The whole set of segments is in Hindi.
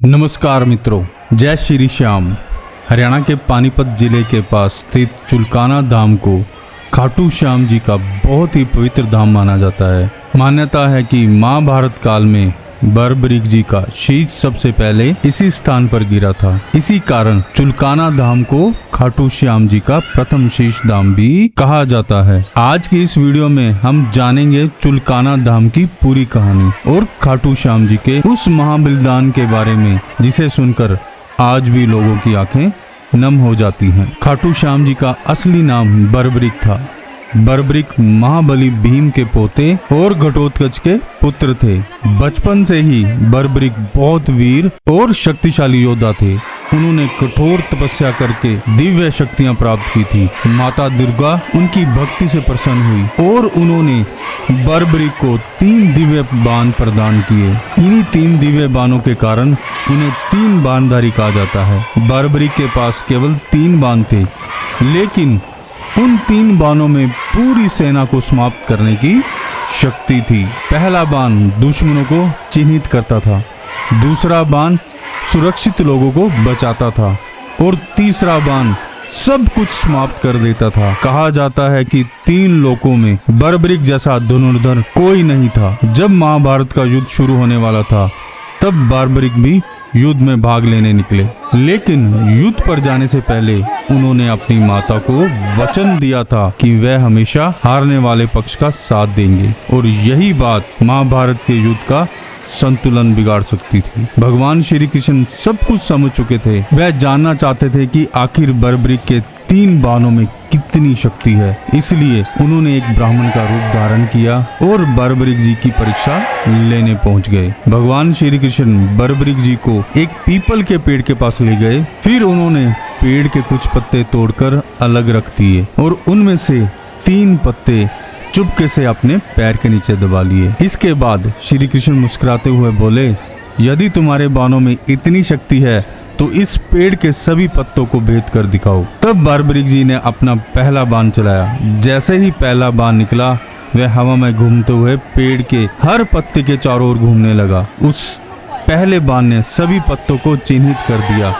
नमस्कार मित्रों, जय श्री श्याम। हरियाणा के पानीपत जिले के पास स्थित चुलकाना धाम को खाटू श्याम जी का बहुत ही पवित्र धाम माना जाता है। मान्यता है कि महाभारत काल में बर्बरीक जी का शीश सबसे पहले इसी स्थान पर गिरा था। इसी कारण चुलकाना धाम को खाटू श्याम जी का प्रथम शीश धाम भी कहा जाता है। आज की इस वीडियो में हम जानेंगे चुलकाना धाम की पूरी कहानी और खाटू श्याम जी के उस महाबलिदान के बारे में जिसे सुनकर आज भी लोगों की आंखें नम हो जाती हैं। खाटू श्याम जी का असली नाम बर्बरीक था। बर्बरीक महाबली भीम के पोते और घटोत्कच के पुत्र थे। बचपन से ही बर्बरीक बहुत वीर और शक्तिशाली योद्धा थे। उन्होंने कठोर तपस्या करके दिव्य शक्तियां प्राप्त की थी। माता दुर्गा उनकी भक्ति से प्रसन्न हुई और उन्होंने बर्बरीक को 3 दिव्य बाण प्रदान किए। इन्हीं 3 दिव्य बाणों के कारण उन्हें 3 बाणधारी कहा जाता है। बर्बरीक के पास केवल 3 बाण थे, लेकिन उन 3 बाणों में पूरी सेना को समाप्त करने की शक्ति थी। पहला बाण दुश्मनों को चिन्हित करता था, दूसरा बाण सुरक्षित लोगों को बचाता था और तीसरा बाण सब कुछ समाप्त कर देता था। कहा जाता है कि 3 लोकों में बर्बरीक जैसा धनुर्धर कोई नहीं था। जब महाभारत का युद्ध शुरू होने वाला था, तब बर्बरीक भी युद्ध में भाग लेने निकले, लेकिन युद्ध पर जाने से पहले उन्होंने अपनी माता को वचन दिया था कि वह हमेशा हारने वाले पक्ष का साथ देंगे और यही बात महाभारत के युद्ध का संतुलन बिगाड़ सकती थी। भगवान श्री कृष्ण सब कुछ समझ चुके थे। वह जानना चाहते थे कि आखिर बर्बरीक के 3 बाणों में कितनी शक्ति है। इसलिए उन्होंने एक ब्राह्मण का रूप धारण किया और बर्बरीक जी की परीक्षा लेने पहुंच गए। भगवान श्री कृष्ण बर्बरीक जी को एक पीपल के पेड़ के पास ले गए। फिर उन्होंने पेड़ के कुछ पत्ते तोड़कर अलग रख दिए और उनमें से 3 पत्ते चुपके से अपने पैर के नीचे दबा लिए। इसके बाद श्री कृष्ण मुस्कुराते हुए बोले, यदि तुम्हारे बाणों में इतनी शक्ति है तो इस पेड़ के सभी पत्तों को भेद कर दिखाओ। तब बर्बरीक जी ने अपना पहला बाण चलाया। जैसे ही पहला बाण निकला, वह हवा में घूमते हुए पेड़ के हर पत्ते के चारों ओर घूमने लगा। उस पहले बाण ने सभी पत्तों को चिन्हित कर दिया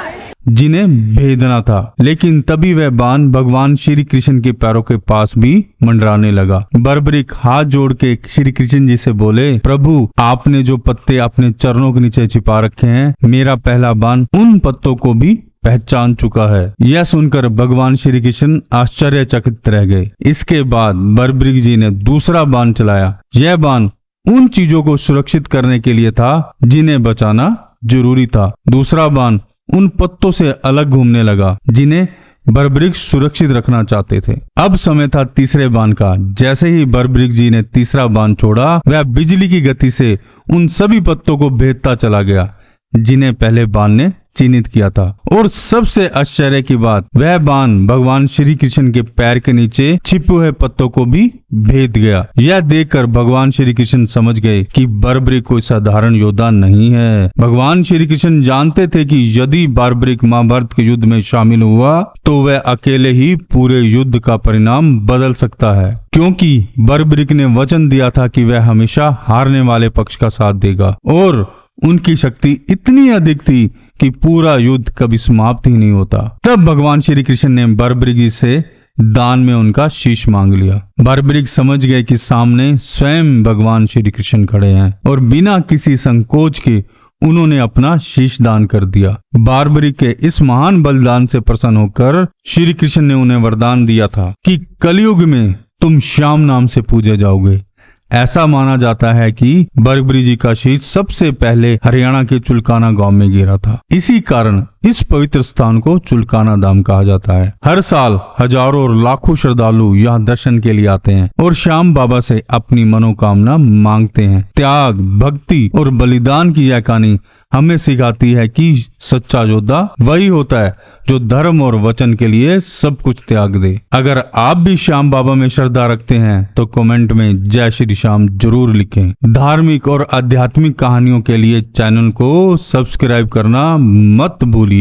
जिन्हें भेदना था, लेकिन तभी वह बाण भगवान श्री कृष्ण के पैरों के पास भी मंडराने लगा। बर्बरीक हाथ जोड़ के श्री कृष्ण जी से बोले, प्रभु, आपने जो पत्ते अपने चरणों के नीचे छिपा रखे हैं, मेरा पहला बाण उन पत्तों को भी पहचान चुका है। यह सुनकर भगवान श्री कृष्ण आश्चर्यचकित रह गए। इसके बाद बर्बरीक जी ने दूसरा बाण चलाया। यह बाण उन चीजों को सुरक्षित करने के लिए था जिन्हें बचाना जरूरी था। दूसरा बाण उन पत्तों से अलग घूमने लगा जिन्हें बर्बरीक सुरक्षित रखना चाहते थे। अब समय था तीसरे बाण का। जैसे ही बर्बरीक जी ने तीसरा बाण छोड़ा, वह बिजली की गति से उन सभी पत्तों को भेदता चला गया जिन्हें पहले बाण ने चिन्हित किया था। और सबसे आश्चर्य की बात, वह बाण भगवान श्री कृष्ण के पैर के नीचे छिपे हुए पत्तों को भी भेद गया। यह देखकर भगवान श्री कृष्ण समझ गए कि बर्बरीक कोई साधारण योद्धा नहीं है। भगवान श्री कृष्ण जानते थे कि यदि बर्बरीक महाभारत के युद्ध में शामिल हुआ तो वह अकेले ही पूरे युद्ध का परिणाम बदल सकता है, क्योंकि बर्बरीक ने वचन दिया था कि वह हमेशा हारने वाले पक्ष का साथ देगा और उनकी शक्ति इतनी अधिक थी कि पूरा युद्ध कभी समाप्त ही नहीं होता। तब भगवान श्री कृष्ण ने बर्बरीक जी से दान में उनका शीश मांग लिया। बर्बरीक समझ गए कि सामने स्वयं भगवान श्री कृष्ण खड़े हैं और बिना किसी संकोच के उन्होंने अपना शीश दान कर दिया। बर्बरीक के इस महान बलिदान से प्रसन्न होकर श्री कृष्ण ने उन्हें वरदान दिया था कि कलयुग में तुम श्याम नाम से पूजे जाओगे। ऐसा माना जाता है कि बर्बरीक जी का शीश सबसे पहले हरियाणा के चुलकाना गांव में गिरा था। इसी कारण इस पवित्र स्थान को चुलकाना धाम कहा जाता है। हर साल हजारों और लाखों श्रद्धालु यहाँ दर्शन के लिए आते हैं और श्याम बाबा से अपनी मनोकामना मांगते हैं। त्याग, भक्ति और बलिदान की यह कहानी हमें सिखाती है कि सच्चा योद्धा वही होता है जो धर्म और वचन के लिए सब कुछ त्याग दे। अगर आप भी श्याम बाबा में श्रद्धा रखते हैं तो कमेंट में जय श्री श्याम जरूर लिखें। धार्मिक और आध्यात्मिक कहानियों के लिए चैनल को सब्सक्राइब करना मत भूलिए।